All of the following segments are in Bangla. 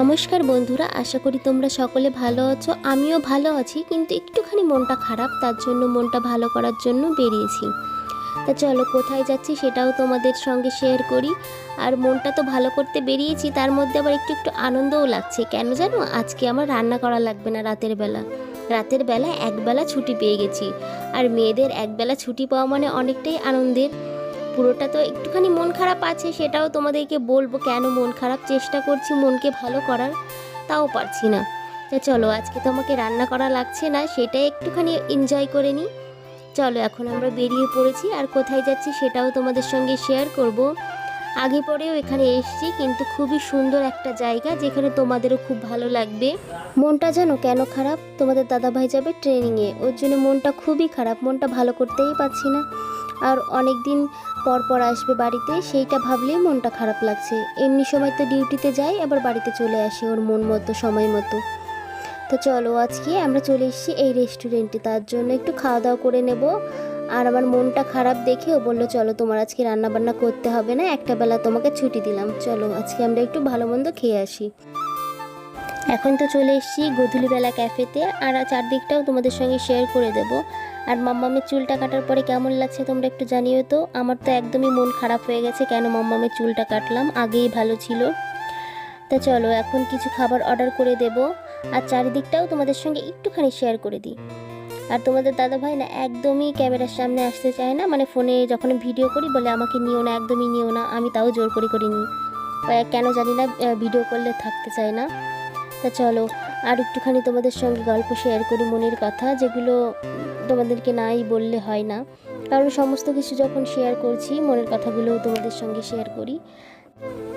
নমস্কার বন্ধুরা, আশা করি তোমরা সকলে ভালো আছো। আমিও ভালো আছি, কিন্তু একটুখানি মনটা খারাপ, তার জন্য মনটা ভালো করার জন্য বেরিয়েছি। তা চলো কোথায় যাচ্ছি সেটাও তোমাদের সঙ্গে শেয়ার করি। আর মনটা তো ভালো করতে বেরিয়েছি, তার মধ্যে আবার একটু একটু আনন্দও লাগছে। কেন জানো, আজকে আমার রান্না করা লাগবে না রাতের বেলা একবেলা ছুটি পেয়ে গেছি। আর মেয়েদের একবেলা ছুটি পাওয়া মানে অনেকটাই আনন্দের। পুরোটা তো একটুখানি মন খারাপ আছে, সেটাও তোমাদেরকে বলবো কেন মন খারাপ। চেষ্টা করছি মনকে ভালো করার, তাও পারছি না। তো চলো, আজকে তো আমাকে রান্না করা লাগছে না, সেটাই একটুখানি এনজয় করে নিই। চলো এখন আমরা বেরিয়ে পড়েছি, আর কোথায় যাচ্ছি সেটাও তোমাদের সঙ্গে শেয়ার করব। আগে পরেও এখানে এসেছি, কিন্তু খুবই সুন্দর একটা জায়গা, যেখানে তোমাদেরও খুব ভালো লাগবে। মনটা জানো কেন খারাপ, তোমাদের দাদাভাই যাবে ট্রেনিংয়ে, ওর জন্য মনটা খুবই খারাপ, মনটা ভালো করতেই পারছি না। আর অনেক দিন পর পর আসবে বাড়িতে, সেইটা ভাবলেই মনটা খারাপ লাগছে। এমনি সময় তো ডিউটিতে যাই, আবার বাড়িতে চলে আসি ওর মন মতো সময় মতো। তো চলো, আজকে আমরা চলে এসেছি এই রেস্টুরেন্টে, তার জন্য একটু খাওয়া দাওয়া করে নেব। আর আমার মনটা খারাপ দেখে ও বললো, চলো তোমার আজকে রান্না বান্না করতে হবে না, একটা বেলা তোমাকে ছুটি দিলাম, চলো আজকে আমরা একটু ভালো মন্দ খেয়ে আসি। এখন তো চলে এসেছি গধূলিবেলা ক্যাফেতে, আর চারদিকটাও তোমাদের সঙ্গে শেয়ার করে দেব। আর মাম্মামের চুলটা কাটার পরে কেমন লাগছে তোমরা একটু জানিও তো। আমার তো একদমই মন খারাপ হয়ে গেছে, কেন মাম্মামের চুলটা কাটলাম, আগেই ভালো ছিল। তা চলো এখন কিছু খাবার অর্ডার করে দেব, আর চারিদিকটাও তোমাদের সঙ্গে একটুখানি শেয়ার করে দিই। আর তোমাদের দাদাভাই না একদমই ক্যামেরার সামনে আসতে চায় না, মানে ফোনে যখন ভিডিও করি বলে আমাকে নিও না, একদমই নিও না। আমি তাও জোর করে নিই, কেন জানি না, ভিডিও করলে থাকতে চায় না। তা চলো আর একটুখানি তোমাদের সঙ্গে গল্প শেয়ার করি, মনের কথা, যেগুলো তোমাদেরকে নাই বললে হয় না। কারণ সমস্ত কিছু যখন শেয়ার করছি, মনের কথাগুলোও তোমাদের সঙ্গে শেয়ার করি।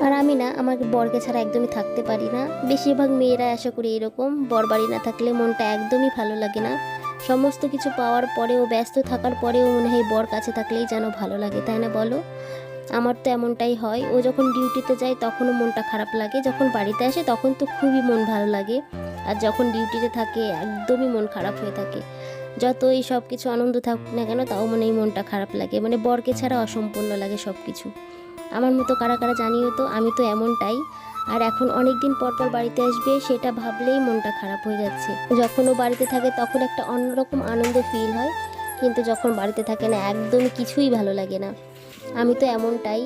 আর আমি না আমার বরকে ছাড়া একদমই থাকতে পারি না। বেশিরভাগ মেয়েরা আশা করি এরকম, বর বাড়ি না থাকলে মনটা একদমই ভালো লাগে না। সমস্ত কিছু পাওয়ার পরেও, ব্যস্ত থাকার পরেও মনে হয় বর কাছে থাকলেই যেন ভালো লাগে, তাই না বলো? আমার তো এমনটাই হয়। ও যখন ডিউটিতে যায় তখনও মনটা খারাপ লাগে, যখন বাড়িতে আসে তখন তো খুবই মন ভালো লাগে। আর যখন ডিউটিতে থাকে একদমই মন খারাপ হয়ে থাকে। যতই সব কিছু আনন্দ থাকুক না কেন, তাও মনে হয় মনটা খারাপ লাগে, মানে বরকে ছাড়া অসম্পূর্ণ লাগে সব কিছু। আমার মতো কারা কারা জানিও তো, আমি তো এমনটাই। আর এখন অনেক দিন পর পর বাড়িতে আসবে, সেটা ভাবলেই মনটা খারাপ হয়ে যাচ্ছে। যখন ও বাড়িতে থাকে তখন একটা অন্যরকম আনন্দ ফিল হয়, কিন্তু যখন বাড়িতে থাকে না একদমই কিছুই ভালো লাগে না। আমি তো এমনটাই।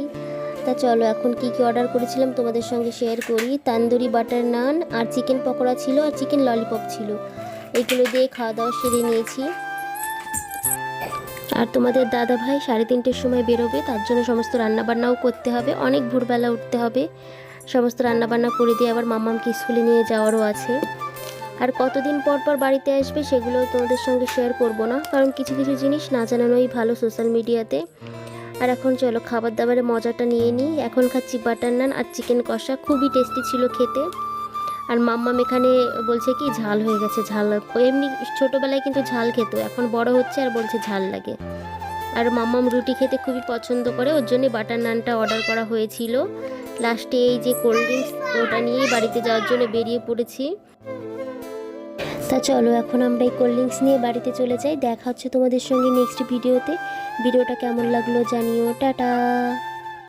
তা চলো এখন কি কি অর্ডার করেছিলাম তোমাদের সঙ্গে শেয়ার করি। তান্দুরি বাটার নান, আর চিকেন পকোড়া ছিল, আর চিকেন ললিপপ ছিল। এইগুলো দিয়ে খাওয়া দাওয়া সেরে নিয়েছি। আর তোমাদের দাদা ভাই 3:30-র সময় বেরোবে, তার জন্য সমস্ত রান্নাবান্নাও করতে হবে, অনেক ভোরবেলা উঠতে হবে। সমস্ত রান্নাবান্না করে দিয়ে আবার মাম্মামকে স্কুলে নিয়ে যাওয়ারও আছে। আর কতদিন পর পর বাড়িতে আসবে সেগুলো তোমাদের সঙ্গে শেয়ার করব না, কারণ কিছু কিছু জিনিস না জানানোই ভালো সোশ্যাল মিডিয়াতে। আর এখন চলো খাবার দাবারের মজাটা নিয়ে নিই। এখন খাচ্ছি বাটার নান আর চিকেন কষা, খুবই টেস্টি ছিল খেতে। আর মাম্মাম এখানে বলছে কি ঝাল হয়ে গেছে, ঝাল। ও এমনি ছোটোবেলায় কিন্তু ঝাল খেত, এখন বড় হচ্ছে আর বলছে ঝাল লাগে। আর মাম্মাম রুটি খেতে খুবই পছন্দ করে, ওর জন্য বাটার নানটা অর্ডার করা হয়েছিল। লাস্টে এই যে কোল্ড ড্রিঙ্কস, ওটা নিয়েই বাড়িতে যাওয়ার জন্য বেরিয়ে পড়েছি। তা চলো এখন আমরা এই কোল্ড ড্রিঙ্কস নিয়ে বাড়িতে চলে যাই। দেখা হচ্ছে তোমাদের সঙ্গে নেক্সট ভিডিওতে। ভিডিওটা কেমন লাগলো জানিও। টাটা।